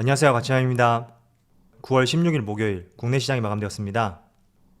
안녕하세요, 가치남입니다. 9월 16일 목요일 국내 시장이 마감되었습니다.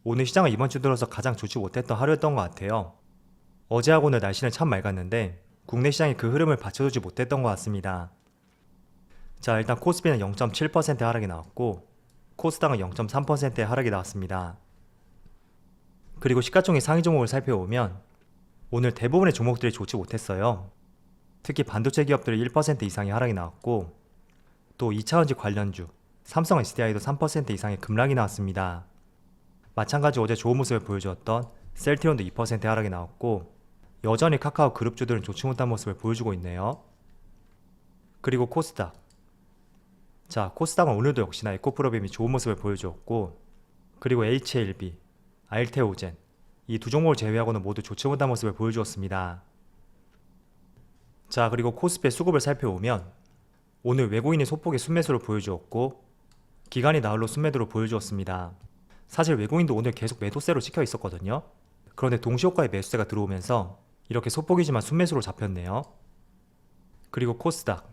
오늘 시장은 이번 주 들어서 가장 좋지 못했던 하루였던 것 같아요. 어제하고 오늘 날씨는 참 맑았는데 국내 시장이 그 흐름을 받쳐주지 못했던 것 같습니다. 자, 일단 코스피는 0.7% 하락이 나왔고 코스닥은 0.3%의 하락이 나왔습니다. 그리고 시가총액 상위 종목을 살펴보면 오늘 대부분의 종목들이 좋지 못했어요. 특히 반도체 기업들이 1% 이상의 하락이 나왔고 또 2차전지 관련주, 삼성 SDI도 3% 이상의 급락이 나왔습니다. 마찬가지로 어제 좋은 모습을 보여주었던 셀트리온도 2% 하락이 나왔고 여전히 카카오 그룹주들은 좋지 못한 모습을 보여주고 있네요. 그리고 코스닥. 자, 코스닥은 오늘도 역시나 에코프로빔이 좋은 모습을 보여주었고 그리고 HLB, 알테오젠 이 두 종목을 제외하고는 모두 좋지 못한 모습을 보여주었습니다. 자, 그리고 코스피의 수급을 살펴보면 오늘 외국인이 소폭의 순매수를 보여주었고 기관이 나홀로 순매도를 보여주었습니다. 사실 외국인도 오늘 계속 매도세로 찍혀 있었거든요. 그런데 동시효과의 매수세가 들어오면서 이렇게 소폭이지만 순매수로 잡혔네요. 그리고 코스닥.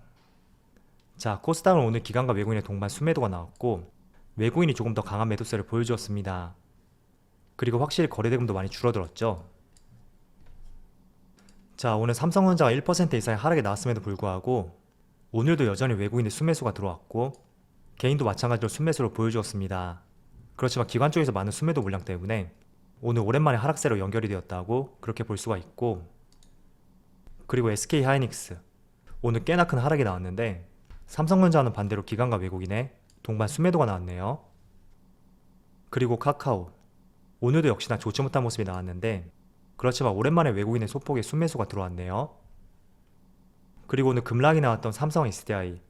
자, 코스닥은 오늘 기관과 외국인의 동반 순매도가 나왔고 외국인이 조금 더 강한 매도세를 보여주었습니다. 그리고 확실히 거래대금도 많이 줄어들었죠. 자, 오늘 삼성전자가 1% 이상의 하락이 나왔음에도 불구하고 오늘도 여전히 외국인의 순매수가 들어왔고 개인도 마찬가지로 순매수를 보여주었습니다. 그렇지만 기관 쪽에서 많은 순매도 물량 때문에 오늘 오랜만에 하락세로 연결이 되었다고 그렇게 볼 수가 있고 그리고 SK하이닉스 오늘 꽤나 큰 하락이 나왔는데 삼성전자는 반대로 기관과 외국인의 동반 순매도가 나왔네요. 그리고 카카오 오늘도 역시나 좋지 못한 모습이 나왔는데 그렇지만 오랜만에 외국인의 소폭의 순매수가 들어왔네요. 그리고 오늘 급락이 나왔던 삼성 SDI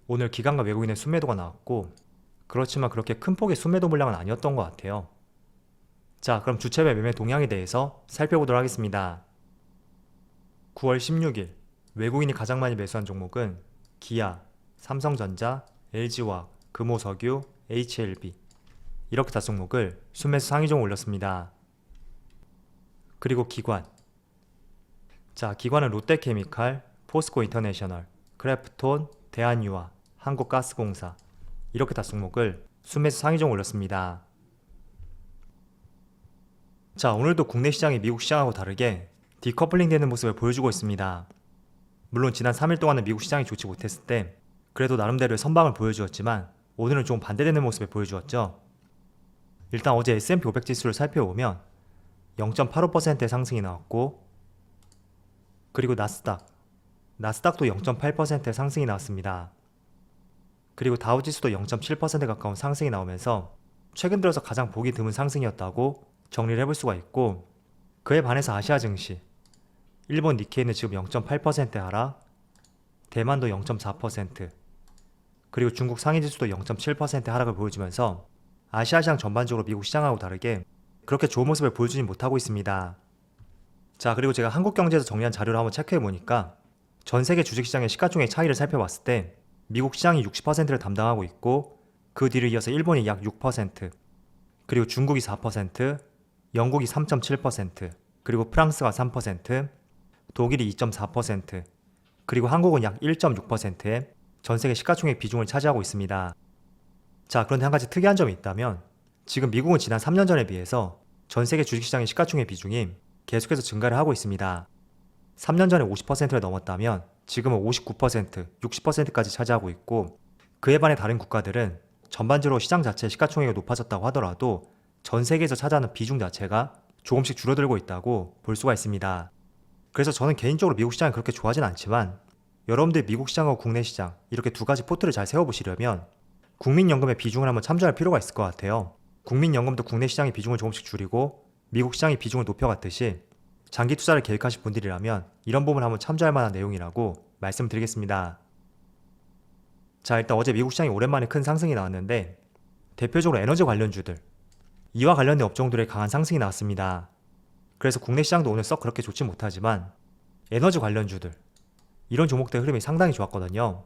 오늘 기관과 외국인의 순매도가 나왔고 그렇지만 그렇게 큰 폭의 순매도 물량은 아니었던 것 같아요. 자, 그럼 주체별 매매 동향에 대해서 살펴보도록 하겠습니다. 9월 16일 외국인이 가장 많이 매수한 종목은 기아, 삼성전자, LG화학, 금호석유, HLB 이렇게 5종목을 순매수 상위종을 올렸습니다. 그리고 기관. 자, 기관은 롯데케미칼, 포스코 인터내셔널, 크래프톤, 대한유화, 한국가스공사 이렇게 5종목을 순매수 상위종을 올렸습니다. 자, 오늘도 국내 시장이 미국 시장하고 다르게 디커플링 되는 모습을 보여주고 있습니다. 물론 지난 3일 동안은 미국 시장이 좋지 못했을 때 그래도 나름대로의 선방을 보여주었지만 오늘은 좀 반대되는 모습을 보여주었죠. 일단 어제 S&P 500 지수를 살펴보면 0.85%의 상승이 나왔고 그리고 나스닥도 0.8%의 상승이 나왔습니다. 그리고 다우지수도 0.7% 가까운 상승이 나오면서 최근 들어서 가장 보기 드문 상승이었다고 정리를 해볼 수가 있고 그에 반해서 아시아 증시 일본 니케이는 지금 0.8% 하락, 대만도 0.4%, 그리고 중국 상해지수도 0.7% 하락을 보여주면서 아시아 시장 전반적으로 미국 시장하고 다르게 그렇게 좋은 모습을 보여주지 못하고 있습니다. 자, 그리고 제가 한국경제에서 정리한 자료를 한번 체크해보니까 전세계 주식시장의 시가총액 차이를 살펴봤을 때 미국 시장이 60%를 담당하고 있고 그 뒤를 이어서 일본이 약 6%, 그리고 중국이 4%, 영국이 3.7%, 그리고 프랑스가 3%, 독일이 2.4%, 그리고 한국은 약 1.6%의 전세계 시가총액 비중을 차지하고 있습니다. 자, 그런데 한 가지 특이한 점이 있다면 지금 미국은 지난 3년 전에 비해서 전세계 주식시장의 시가총액 비중이 계속해서 증가를 하고 있습니다. 3년 전에 50%를 넘었다면 지금은 59%, 60%까지 차지하고 있고 그에 반해 다른 국가들은 전반적으로 시장 자체의 시가총액이 높아졌다고 하더라도 전 세계에서 차지하는 비중 자체가 조금씩 줄어들고 있다고 볼 수가 있습니다. 그래서 저는 개인적으로 미국 시장이 그렇게 좋아하진 않지만 여러분들 미국 시장하고 국내 시장 이렇게 두 가지 포트를 잘 세워보시려면 국민연금의 비중을 한번 참조할 필요가 있을 것 같아요. 국민연금도 국내 시장의 비중을 조금씩 줄이고 미국 시장의 비중을 높여갔듯이 장기 투자를 계획하실 분들이라면 이런 부분을 한번 참조할 만한 내용이라고 말씀드리겠습니다. 자, 일단 어제 미국 시장이 오랜만에 큰 상승이 나왔는데 대표적으로 에너지 관련주들, 이와 관련된 업종들의 강한 상승이 나왔습니다. 그래서 국내 시장도 오늘 썩 그렇게 좋지 못하지만 에너지 관련주들, 이런 종목들의 흐름이 상당히 좋았거든요.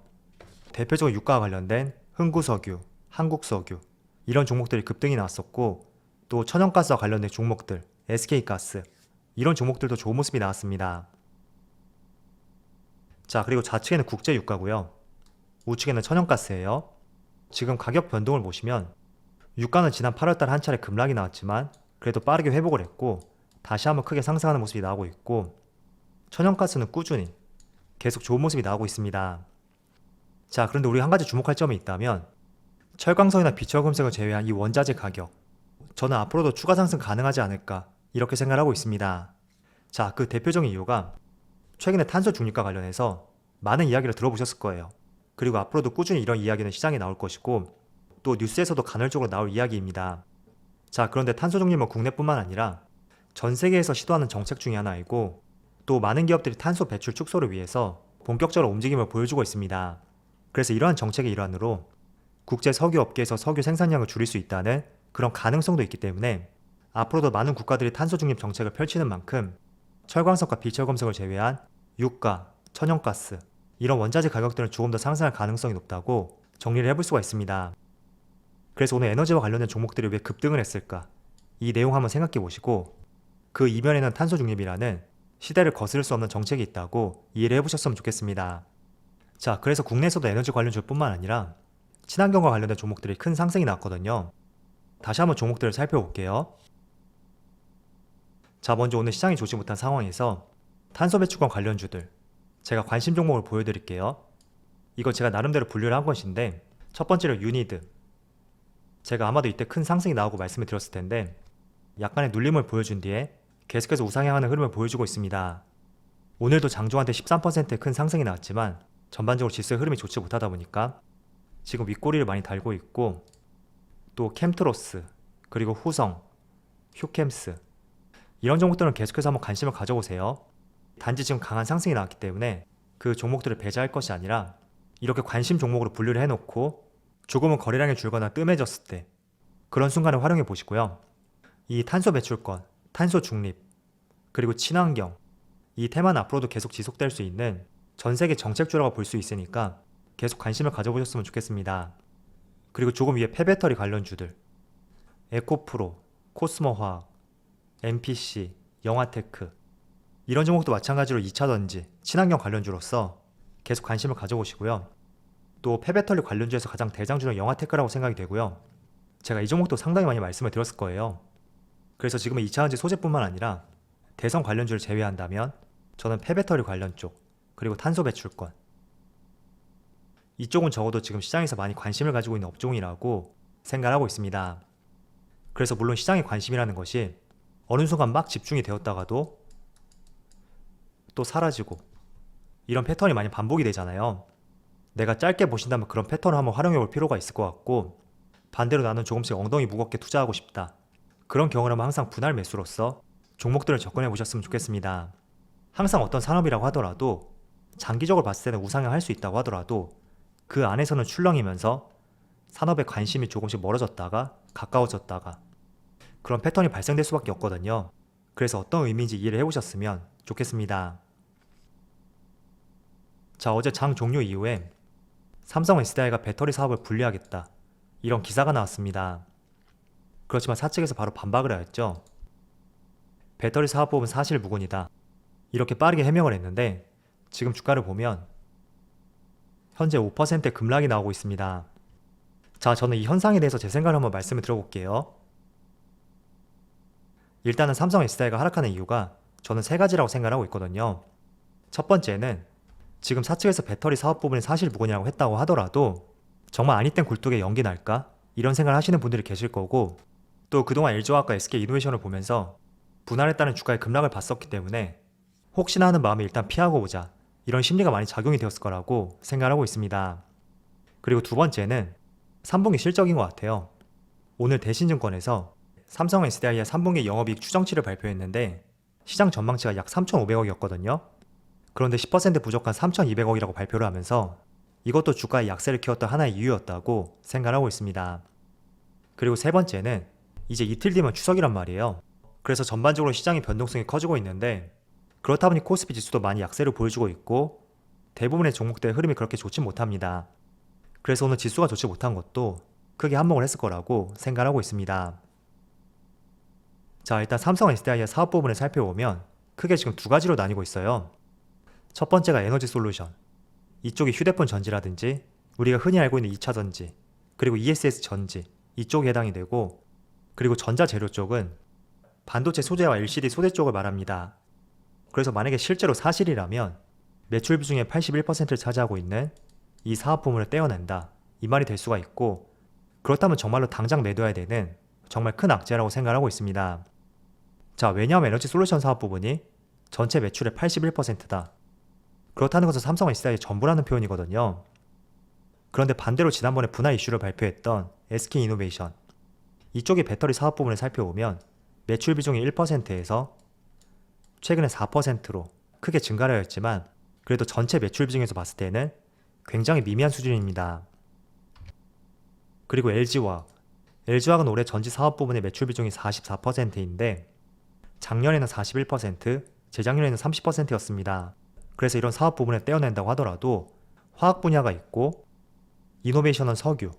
대표적으로 유가와 관련된 흥구석유, 한국석유 이런 종목들이 급등이 나왔었고 또 천연가스와 관련된 종목들, SK가스 이런 종목들도 좋은 모습이 나왔습니다. 자, 그리고 좌측에는 국제유가고요. 우측에는 천연가스예요. 지금 가격 변동을 보시면 유가는 지난 8월달 한 차례 급락이 나왔지만 그래도 빠르게 회복을 했고 다시 한번 크게 상승하는 모습이 나오고 있고, 천연가스는 꾸준히 계속 좋은 모습이 나오고 있습니다. 자, 그런데 우리 한 가지 주목할 점이 있다면 철광석이나 비철금속을 제외한 이 원자재 가격, 저는 앞으로도 추가 상승 가능하지 않을까 이렇게 생각하고 있습니다. 자, 그 대표적인 이유가 최근에 탄소 중립과 관련해서 많은 이야기를 들어보셨을 거예요. 그리고 앞으로도 꾸준히 이런 이야기는 시장에 나올 것이고 또 뉴스에서도 간헐적으로 나올 이야기입니다. 자, 그런데 탄소 중립은 국내뿐만 아니라 전 세계에서 시도하는 정책 중에 하나이고 또 많은 기업들이 탄소 배출 축소를 위해서 본격적으로 움직임을 보여주고 있습니다. 그래서 이러한 정책의 일환으로 국제 석유 업계에서 석유 생산량을 줄일 수 있다는 그런 가능성도 있기 때문에 앞으로도 많은 국가들이 탄소 중립 정책을 펼치는 만큼 철광석과 비철금속을 제외한 유가, 천연가스 이런 원자재 가격들은 조금 더 상승할 가능성이 높다고 정리를 해볼 수가 있습니다. 그래서 오늘 에너지와 관련된 종목들이 왜 급등을 했을까? 이 내용 한번 생각해 보시고 그 이면에는 탄소 중립이라는 시대를 거스를 수 없는 정책이 있다고 이해를 해보셨으면 좋겠습니다. 자, 그래서 국내에서도 에너지 관련주뿐만 아니라 친환경과 관련된 종목들이 큰 상승이 나왔거든요. 다시 한번 종목들을 살펴볼게요. 자, 먼저 오늘 시장이 좋지 못한 상황에서 탄소 배출권 관련주들 제가 관심 종목을 보여드릴게요. 이거 제가 나름대로 분류를 한 것인데 첫 번째로 유니드, 제가 아마도 이때 큰 상승이 나오고 말씀을 드렸을 텐데 약간의 눌림을 보여준 뒤에 계속해서 우상향하는 흐름을 보여주고 있습니다. 오늘도 장중한테 13%의 큰 상승이 나왔지만 전반적으로 지수의 흐름이 좋지 못하다 보니까 지금 윗꼬리를 많이 달고 있고, 또 캠트로스, 그리고 후성, 휴캠스 이런 종목들은 계속해서 한번 관심을 가져보세요. 단지 지금 강한 상승이 나왔기 때문에 그 종목들을 배제할 것이 아니라 이렇게 관심 종목으로 분류를 해놓고 조금은 거래량이 줄거나 뜸해졌을 때 그런 순간을 활용해 보시고요. 이 탄소 배출권, 탄소 중립, 그리고 친환경 이 테마는 앞으로도 계속 지속될 수 있는 전 세계 정책주라고 볼 수 있으니까 계속 관심을 가져보셨으면 좋겠습니다. 그리고 조금 위에 폐배터리 관련주들 에코프로, 코스모화학, MPC, 영화테크 이런 종목도 마찬가지로 2차전지, 친환경 관련주로서 계속 관심을 가져보시고요. 또 폐배터리 관련주에서 가장 대장주는 영화테크라고 생각이 되고요. 제가 이 종목도 상당히 많이 말씀을 드렸을 거예요. 그래서 지금은 2차전지 소재뿐만 아니라 대성 관련주를 제외한다면 저는 폐배터리 관련 쪽, 그리고 탄소 배출권 이쪽은 적어도 지금 시장에서 많이 관심을 가지고 있는 업종이라고 생각하고 있습니다. 그래서 물론 시장의 관심이라는 것이 어느 순간 막 집중이 되었다가도 또 사라지고 이런 패턴이 많이 반복이 되잖아요. 내가 짧게 보신다면 그런 패턴을 한번 활용해 볼 필요가 있을 것 같고, 반대로 나는 조금씩 엉덩이 무겁게 투자하고 싶다, 그런 경우라면 항상 분할 매수로서 종목들을 접근해 보셨으면 좋겠습니다. 항상 어떤 산업이라고 하더라도 장기적으로 봤을 때는 우상향할 수 있다고 하더라도 그 안에서는 출렁이면서 산업에 관심이 조금씩 멀어졌다가 가까워졌다가 그런 패턴이 발생될 수밖에 없거든요. 그래서 어떤 의미인지 이해를 해보셨으면 좋겠습니다. 자, 어제 장 종료 이후에 삼성 SDI가 배터리 사업을 분리하겠다 이런 기사가 나왔습니다. 그렇지만 사측에서 바로 반박을 하였죠. 배터리 사업법은 사실 무근이다 이렇게 빠르게 해명을 했는데 지금 주가를 보면 현재 5%의 급락이 나오고 있습니다. 자, 저는 이 현상에 대해서 제 생각을 한번 말씀을 드려볼게요. 일단은 삼성 SDI가 하락하는 이유가 저는 세 가지라고 생각하고 있거든요. 첫 번째는 지금 사측에서 배터리 사업 부분이 사실 무근이라고 했다고 하더라도 정말 아니 땐 굴뚝에 연기 날까? 이런 생각을 하시는 분들이 계실 거고, 또 그동안 LG화학과 SK이노베이션을 보면서 분할에 따른 주가의 급락을 봤었기 때문에 혹시나 하는 마음에 일단 피하고 보자 이런 심리가 많이 작용이 되었을 거라고 생각하고 있습니다. 그리고 두 번째는 3분기 실적인 것 같아요. 오늘 대신증권에서 삼성 SDI의 3분기 영업이익 추정치를 발표했는데 시장 전망치가 약 3,500억이었거든요. 그런데 10% 부족한 3,200억이라고 발표를 하면서 이것도 주가의 약세를 키웠던 하나의 이유였다고 생각하고 있습니다. 그리고 세 번째는 이제 이틀 뒤면 추석이란 말이에요. 그래서 전반적으로 시장의 변동성이 커지고 있는데 그렇다 보니 코스피 지수도 많이 약세를 보여주고 있고 대부분의 종목들의 흐름이 그렇게 좋지 못합니다. 그래서 오늘 지수가 좋지 못한 것도 크게 한몫을 했을 거라고 생각하고 있습니다. 자, 일단 삼성 SDI의 사업 부분을 살펴보면 크게 지금 두 가지로 나뉘고 있어요. 첫 번째가 에너지 솔루션, 이쪽이 휴대폰 전지라든지 우리가 흔히 알고 있는 2차 전지, 그리고 ESS 전지 이쪽에 해당이 되고, 그리고 전자재료 쪽은 반도체 소재와 LCD 소재 쪽을 말합니다. 그래서 만약에 실제로 사실이라면 매출 비중의 81%를 차지하고 있는 이 사업 부문을 떼어낸다, 이 말이 될 수가 있고, 그렇다면 정말로 당장 매도해야 되는 정말 큰 악재라고 생각하고 있습니다. 자, 왜냐하면 에너지 솔루션 사업 부분이 전체 매출의 81%다. 그렇다는 것은 삼성 SDI의 전부라는 표현이거든요. 그런데 반대로 지난번에 분할 이슈를 발표했던 SK이노베이션, 이쪽의 배터리 사업 부분을 살펴보면 매출 비중이 1%에서 최근에 4%로 크게 증가를 하였지만, 그래도 전체 매출 비중에서 봤을 때는 굉장히 미미한 수준입니다. 그리고 LG화학은 올해 전지 사업 부분의 매출 비중이 44%인데 작년에는 41%, 재작년에는 30%였습니다. 그래서 이런 사업 부분을 떼어낸다고 하더라도 화학 분야가 있고 이노베이션은 석유,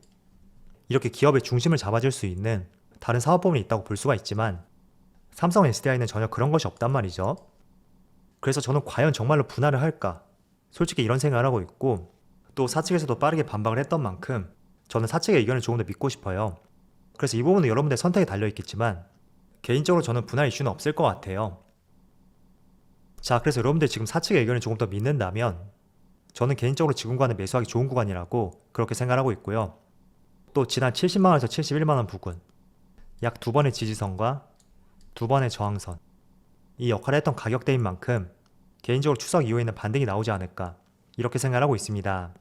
이렇게 기업의 중심을 잡아줄 수 있는 다른 사업 부분이 있다고 볼 수가 있지만 삼성 SDI는 전혀 그런 것이 없단 말이죠. 그래서 저는 과연 정말로 분할을 할까? 솔직히 이런 생각을 하고 있고, 또 사측에서도 빠르게 반박을 했던 만큼 저는 사측의 의견을 조금 더 믿고 싶어요. 그래서 이 부분은 여러분들의 선택에 달려있겠지만 개인적으로 저는 분할 이슈는 없을 것 같아요. 자, 그래서 여러분들 지금 사측의 의견을 조금 더 믿는다면 저는 개인적으로 지금과는 매수하기 좋은 구간이라고 그렇게 생각하고 있고요. 또 지난 70만원에서 71만원 부근, 약 2번의 지지선과 2번의 저항선, 이 역할을 했던 가격대인 만큼 개인적으로 추석 이후에는 반등이 나오지 않을까, 이렇게 생각하고 있습니다.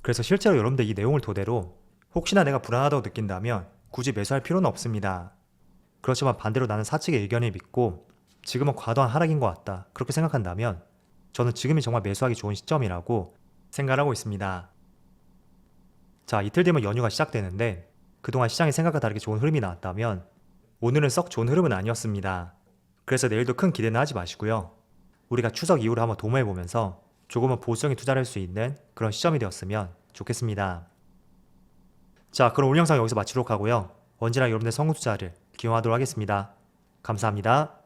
그래서 실제로 여러분들 이 내용을 토대로 혹시나 내가 불안하다고 느낀다면 굳이 매수할 필요는 없습니다. 그렇지만 반대로 나는 사측의 의견을 믿고 지금은 과도한 하락인 것 같다, 그렇게 생각한다면 저는 지금이 정말 매수하기 좋은 시점이라고 생각하고 있습니다. 자, 이틀 뒤면 연휴가 시작되는데 그동안 시장이 생각과 다르게 좋은 흐름이 나왔다면 오늘은 썩 좋은 흐름은 아니었습니다. 그래서 내일도 큰 기대는 하지 마시고요. 우리가 추석 이후로 한번 도모해보면서 조금은 보수적인 투자를 할 수 있는 그런 시점이 되었으면 좋겠습니다. 자, 그럼 오늘 영상 여기서 마치도록 하고요. 언제나 여러분의 성공 투자를 기원하도록 하겠습니다. 감사합니다.